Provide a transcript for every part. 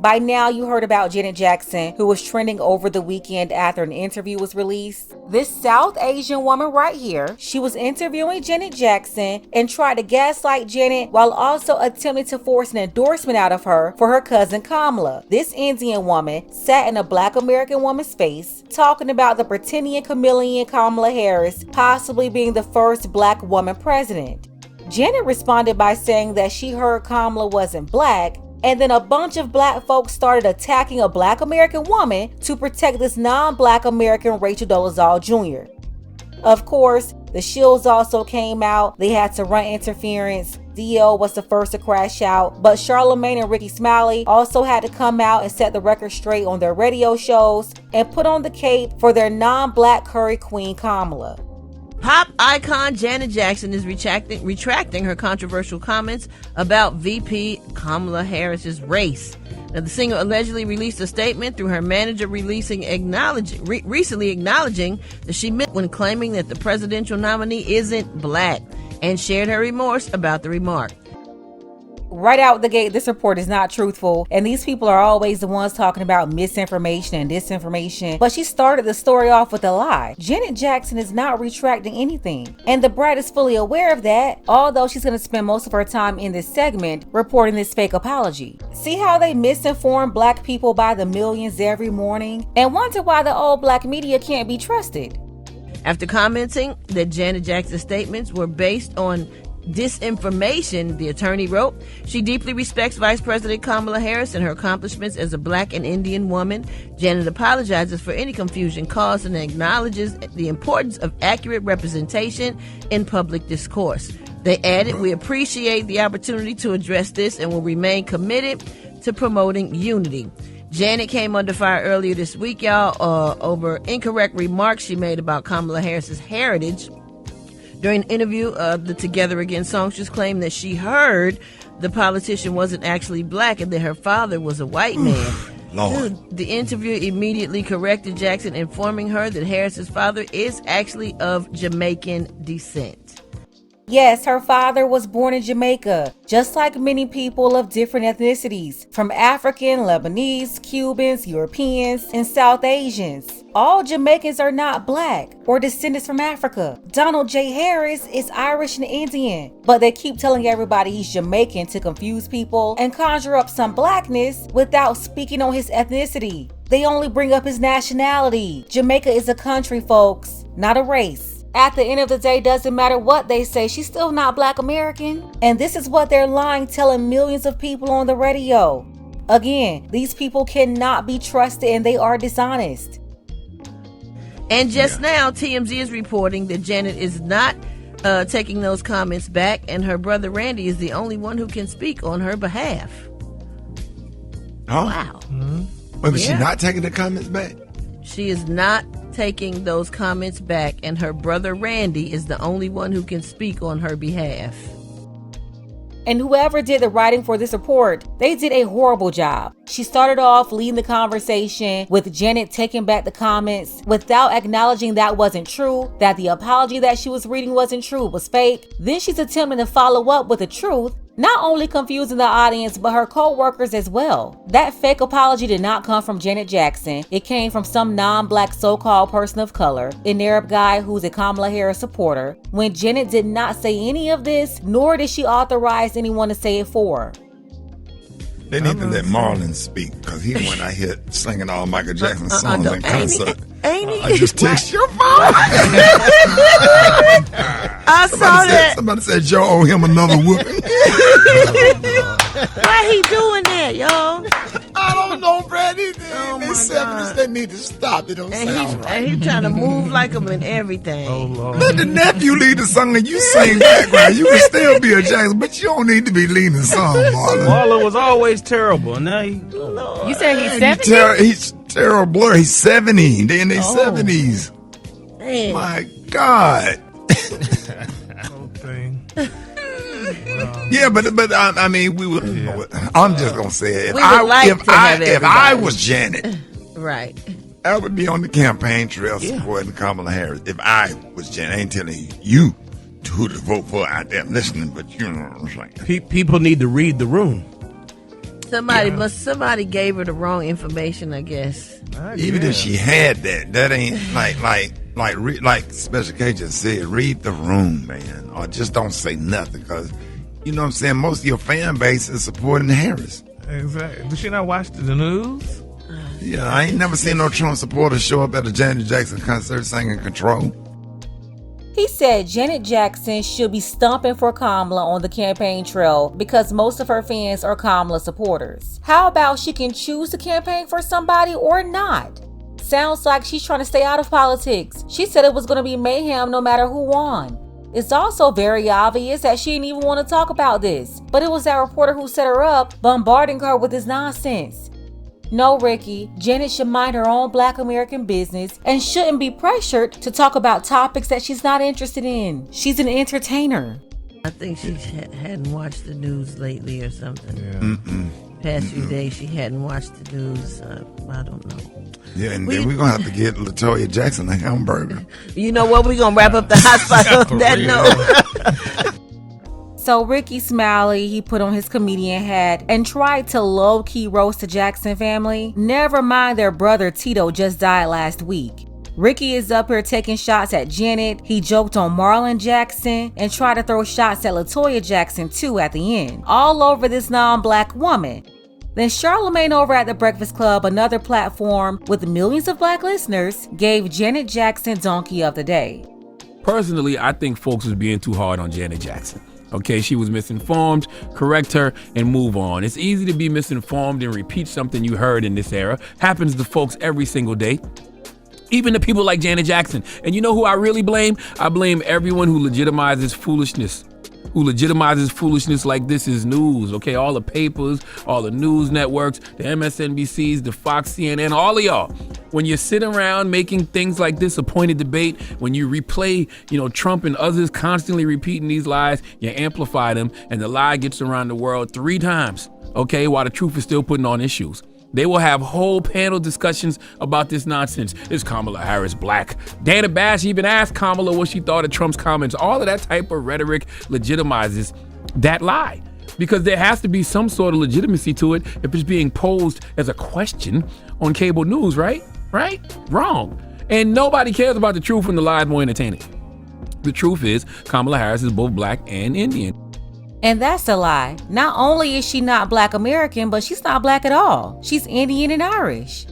By now, you heard about Janet Jackson, who was trending over the weekend after an interview was released. This South Asian woman right here, she was interviewing Janet Jackson and tried to gaslight Janet while also attempting to force an endorsement out of her for her cousin Kamala. This Indian woman sat in a Black American woman's face, talking about the pretending chameleon Kamala Harris possibly being the first Black woman president. Janet responded by saying that she heard Kamala wasn't Black, and then a bunch of Black folks started attacking a Black American woman to protect this non-Black American Rachel Dolezal Jr. Of course, the Shields also came out. They had to run interference. DL was the first to crash out, but Charlamagne and Rickey Smiley also had to come out and set the record straight on their radio shows and put on the cape for their non-Black curry queen Kamala. Pop icon Janet Jackson is retracting her controversial comments about VP Kamala Harris's race. Now, the singer allegedly released a statement through her manager recently acknowledging that she meant when claiming that the presidential nominee isn't Black, and shared her remorse about the remark. Right out the gate, this report is not truthful, and these people are always the ones talking about misinformation and disinformation, but she started the story off with a lie. Janet Jackson is not retracting anything, and the brat is fully aware of that, although she's going to spend most of her time in this segment reporting this fake apology. See how they misinform Black people by the millions every morning, and wonder why the old Black media can't be trusted. After commenting that Janet Jackson's statements were based on disinformation, the attorney wrote, she deeply respects Vice President Kamala Harris and her accomplishments as a Black and Indian woman. Janet apologizes for any confusion caused and acknowledges the importance of accurate representation in public discourse. They added, we appreciate the opportunity to address this and will remain committed to promoting unity. Janet came under fire earlier this week, y'all, over incorrect remarks she made about Kamala Harris's heritage. During an interview of the Together Again song, she claimed that she heard the politician wasn't actually Black and that her father was a white man. Lord. The interviewer immediately corrected Jackson, informing her that Harris's father is actually of Jamaican descent. Yes, her father was born in Jamaica, just like many people of different ethnicities, from African, Lebanese, Cubans, Europeans, and South Asians. All Jamaicans are not Black or descendants from Africa. Donald J. Harris is Irish and Indian, but they keep telling everybody he's Jamaican to confuse people and conjure up some Blackness without speaking on his ethnicity. They only bring up his nationality. Jamaica is a country, folks, not a race. At the end of the day, doesn't matter what they say, she's still not Black American. And this is what they're lying, telling millions of people on the radio. Again, these people cannot be trusted and they are dishonest. And just now, TMZ is reporting that Janet is not taking those comments back, and her brother Randy is the only one who can speak on her behalf. Oh. Wow. Mm-hmm. Wait, but she's not taking the comments back? She is not taking those comments back, and her brother Randy is the only one who can speak on her behalf. And whoever did the writing for this report, they did a horrible job. She started off leading the conversation with Janet taking back the comments without acknowledging that wasn't true, that the apology that she was reading wasn't true, it was fake. Then she's attempting to follow up with the truth, not only confusing the audience, but her co-workers as well. That fake apology did not come from Janet Jackson. It came from some non-Black so-called person of color, an Arab guy who's a Kamala Harris supporter, when Janet did not say any of this, nor did she authorize anyone to say it for her. They need to let Marlon speak, because he went out here singing all Michael Jackson songs in concert. Ain't he? I just text your phone. I saw that. Somebody said Joe owe him another whooping. Why he doing that, y'all? I don't know, Brad. They need to stop. It don't And sound right. he's trying to move like him and everything. Oh, Lord. Let the nephew lead the song and you sing background. You can still be a Jackson, but you don't need to be leading the song, Marlon. Marlon was always terrible. Now he. You said he's 70? He's terrible. He's 70. They're in their 70s. Man. My God. Okay. Yeah, but I mean, we would. I'm just gonna say it. We would like to have If I everybody. was Janet, Right. I would be on the campaign trail supporting Kamala Harris. If I was Janet, I ain't telling you who to vote for out there listening, but you know what I'm saying. People need to read the room. Somebody gave her the wrong information, I guess. Even if she had that ain't like Special K just said, read the room, man, or just don't say nothing, because you know what I'm saying, most of your fan base is supporting Harris. Exactly. Did she not watch the news? Yeah, I ain't never seen no Trump supporters show up at a Janet Jackson concert singing Control. He said Janet Jackson should be stomping for Kamala on the campaign trail because most of her fans are Kamala supporters. How about she can choose to campaign for somebody or not? Sounds like she's trying to stay out of politics. She said it was going to be mayhem no matter who won. It's also very obvious that she didn't even want to talk about this, but it was that reporter who set her up, bombarding her with this nonsense. No, Ricky, Janet should mind her own Black American business and shouldn't be pressured to talk about topics that she's not interested in. She's an entertainer. I think she hadn't watched the news lately or something. Yeah. Past few days she hadn't watched the news. I don't know. Yeah, and then we're going to have to get LaToya Jackson a hamburger. You know what? We're going to wrap up the hot spot on that note. So Rickey Smiley, he put on his comedian hat and tried to low-key roast the Jackson family. Never mind their brother Tito just died last week. Rickey is up here taking shots at Janet. He joked on Marlon Jackson and tried to throw shots at LaToya Jackson too at the end, all over this non-Black woman. Then Charlamagne over at the Breakfast Club, another platform with millions of Black listeners, gave Janet Jackson Donkey of the Day. Personally, I think folks was being too hard on Janet Jackson. Okay, she was misinformed, correct her, and move on. It's easy to be misinformed and repeat something you heard in this era. Happens to folks every single day. Even to people like Janet Jackson. And you know who I really blame? I blame everyone who legitimizes foolishness. Like this is news, okay? All the papers, all the news networks, the MSNBCs, the Fox, CNN, all of y'all. When you sit around making things like this a point of debate, when you replay, Trump and others constantly repeating these lies, you amplify them, and the lie gets around the world 3 times, okay? While the truth is still putting on issues. They will have whole panel discussions about this nonsense. Is Kamala Harris Black? Dana Bash even asked Kamala what she thought of Trump's comments. All of that type of rhetoric legitimizes that lie, because there has to be some sort of legitimacy to it if it's being posed as a question on cable news, right? Right? Wrong. And nobody cares about the truth when the lie is more entertaining. The truth is Kamala Harris is both Black and Indian. And that's a lie. Not only is she not Black American, but she's not Black at all. She's Indian and Irish.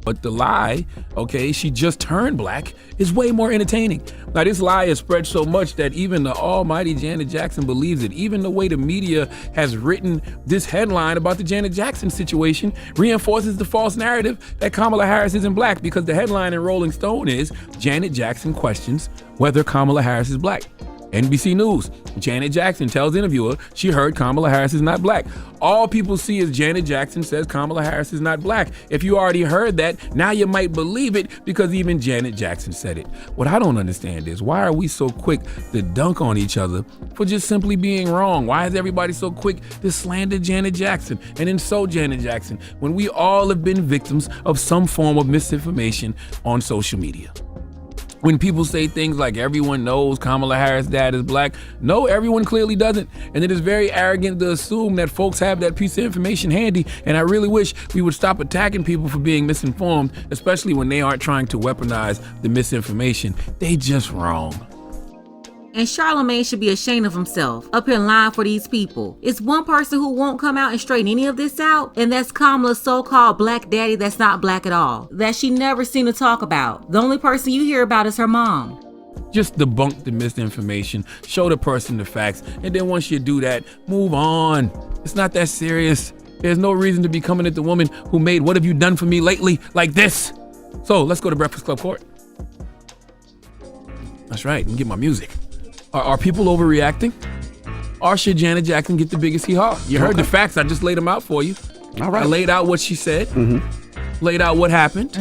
But the lie, okay, she just turned Black, is way more entertaining. Now, this lie has spread so much that even the almighty Janet Jackson believes it. Even the way the media has written this headline about the Janet Jackson situation reinforces the false narrative that Kamala Harris isn't Black, because the headline in Rolling Stone is Janet Jackson questions whether Kamala Harris is Black. NBC News, Janet Jackson tells interviewer she heard Kamala Harris is not Black. All people see is Janet Jackson says Kamala Harris is not Black. If you already heard that, now you might believe it because even Janet Jackson said it. What I don't understand is, why are we so quick to dunk on each other for just simply being wrong? Why is everybody so quick to slander Janet Jackson and insult Janet Jackson when we all have been victims of some form of misinformation on social media? When people say things like everyone knows Kamala Harris' dad is Black, no, everyone clearly doesn't. And it is very arrogant to assume that folks have that piece of information handy. And I really wish we would stop attacking people for being misinformed, especially when they aren't trying to weaponize the misinformation. They just wrong. And Charlamagne should be ashamed of himself, up here lying for these people. It's one person who won't come out and straighten any of this out, and that's Kamala's so-called Black daddy that's not Black at all, that she never seen to talk about. The only person you hear about is her mom. Just debunk the misinformation, show the person the facts, and then once you do that, move on. It's not that serious. There's no reason to be coming at the woman who made "What Have You Done For Me Lately" like this. So let's go to Breakfast Club Court. That's right, and get my music. Are people overreacting? Or should Janet Jackson get the biggest hee-haw? You heard the facts. I just laid them out for you. All right. I laid out what she said, laid out what happened,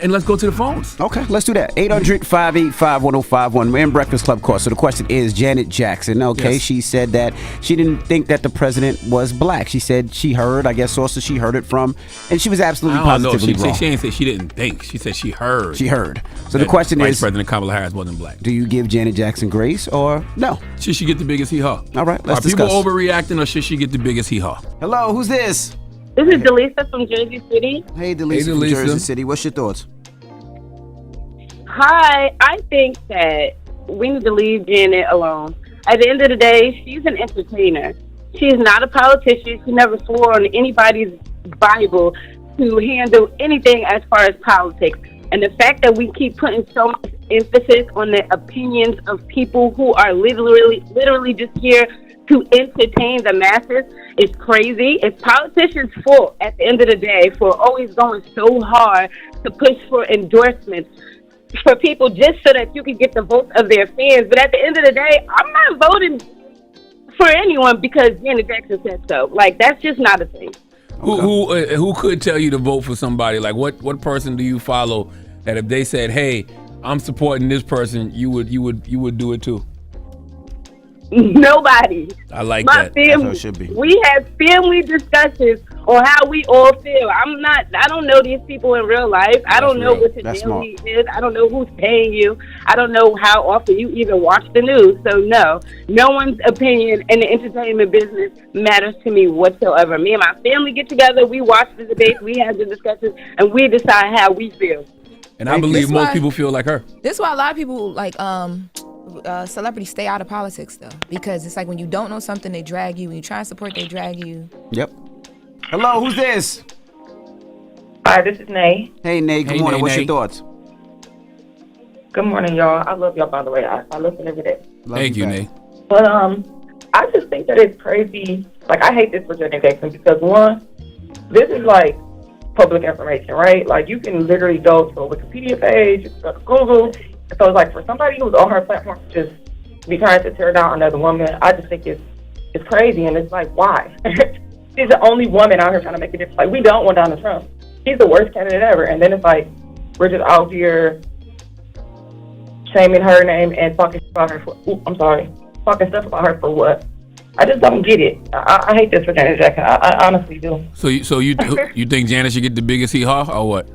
and let's go to the phones. Okay, let's do that. 800-585-1051. We're in Breakfast Club Court. So the question is Janet Jackson. Okay, yes. She said that she didn't think that the president was black. She said she heard, I guess sources she heard it from, and she was absolutely positively wrong. She didn't say she didn't think. She said she heard. She heard. So the question Vice is, President Kamala Harris wasn't black. Do you give Janet Jackson grace or no? Should she get the biggest hee-haw? All right, let's discuss. Are people overreacting or should she get the biggest hee-haw? Hello, who's this? This is Delisa from Jersey City. Hey, Delisa from Jersey City. What's your thoughts? Hi, I think that we need to leave Janet alone. At the end of the day, she's an entertainer. She's not a politician. She never swore on anybody's Bible to handle anything as far as politics. And the fact that we keep putting so much emphasis on the opinions of people who are literally just here to entertain the masses is crazy. It's politicians' fault at the end of the day for always going so hard to push for endorsements for people just so that you can get the votes of their fans. But at the end of the day, I'm not voting for anyone because Janet Jackson said so. Like, that's just not a thing. Who could tell you to vote for somebody? Like, what person do you follow that if they said, "Hey, I'm supporting this person," you would do it too? Nobody. I like My that. family, That's how it should be. We have family discussions on how we all feel. I don't know these people in real life. I don't know what your daily is. I don't know who's paying you. I don't know how often you even watch the news. So no one's opinion in the entertainment business matters to me whatsoever. Me and my family get together, we watch the debates, we have the discussions, and we decide how we feel. And I believe most people feel like her. This is why a lot of people like celebrities stay out of politics though, because it's like when you don't know something, they drag you. When you try and support, they drag you. Yep. Hello, who's this? Hi, this is Nay. Hey, Nay. Good morning. What's your thoughts? Good morning, y'all. I love y'all, by the way. I listen every day. Thank you, Nay. But I just think that it's crazy. Like, I hate this for Janet Jackson because, one, this is like public information, right? Like, you can literally go to a Wikipedia page, you can go to Google. So it's like for somebody who's on her platform to just be trying to tear down another woman, I just think it's crazy. And it's like, why? She's the only woman out here trying to make a difference. Like, we don't want Donald Trump. He's the worst candidate ever. And then it's like, we're just out here shaming her name and talking about her talking stuff about her for what? I just don't get it. I hate this for Janet Jackson. I honestly do. So you think Janet should get the biggest hee-haw or what?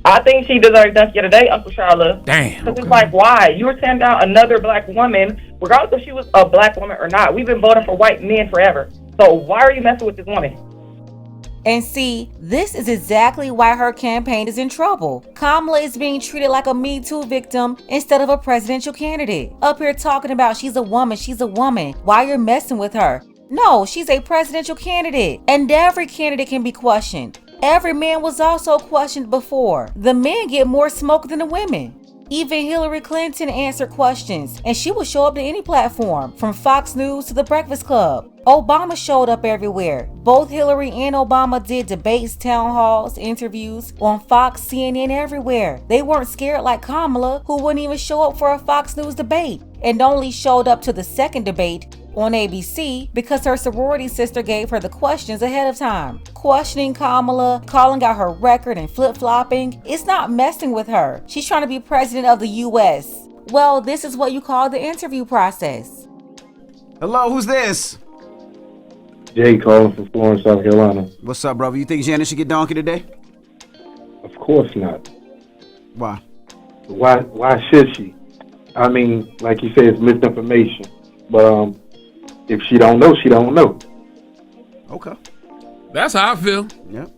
I think she deserves that the other day, Uncle Charlotte. Damn. Because it's like, why? You were tearing down another black woman, regardless if she was a black woman or not. We've been voting for white men forever. So why are you messing with this woman? And see, this is exactly why her campaign is in trouble. Kamala is being treated like a Me Too victim instead of a presidential candidate. Up here talking about she's a woman. Why you're messing with her? No, she's a presidential candidate. And every candidate can be questioned. Every man was also questioned before. The men get more smoke than the women. Even Hillary Clinton answered questions, and she would show up to any platform, from Fox News to The Breakfast Club. Obama showed up everywhere. Both Hillary and Obama did debates, town halls, interviews on Fox, CNN, everywhere. They weren't scared like Kamala, who wouldn't even show up for a Fox News debate, and only showed up to the second debate on ABC because her sorority sister gave her the questions ahead of time. Questioning Kamala, calling out her record and flip-flopping, it's not messing with her. She's trying to be president of the U.S. Well, this is what you call the interview process. Hello, who's this? Jay calling from Florence, South Carolina. What's up, brother? You think Janet should get donkey today? Of course not. Why? Why should she? I mean, like you said, it's misinformation. But if she don't know, she don't know. Okay. That's how I feel. Yep.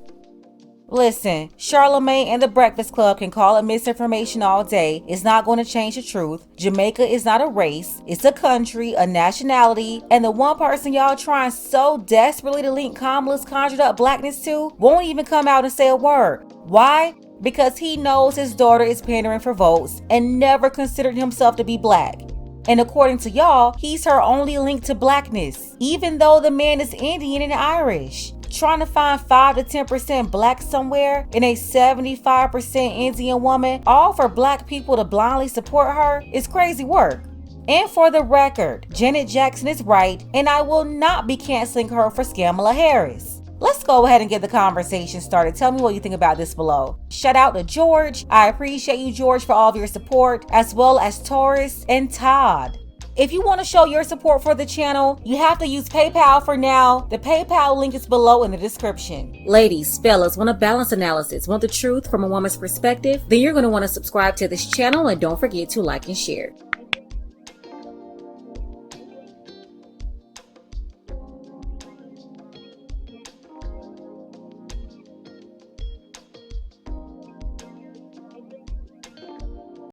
Listen, Charlamagne and The Breakfast Club can call it misinformation all day. It's not going to change the truth. Jamaica is not a race. It's a country, a nationality. And the one person y'all trying so desperately to link Kamala's conjured up blackness to won't even come out and say a word. Why? Because he knows his daughter is pandering for votes and never considered himself to be black. And according to y'all, he's her only link to blackness, even though the man is Indian and Irish. Trying to find 5 to 10% black somewhere in a 75% Indian woman, all for black people to blindly support her, is crazy work. And for the record, Janet Jackson is right, and I will not be canceling her for Kamala Harris. Let's go ahead and get the conversation started. Tell me what you think about this below. Shout out to George. I appreciate you, George, for all of your support, as well as Taurus and Todd. If you want to show your support for the channel, you have to use PayPal for now. The PayPal link is below in the description. Ladies, fellas, want a balanced analysis, want the truth from a woman's perspective? Then you're going to want to subscribe to this channel and don't forget to like and share.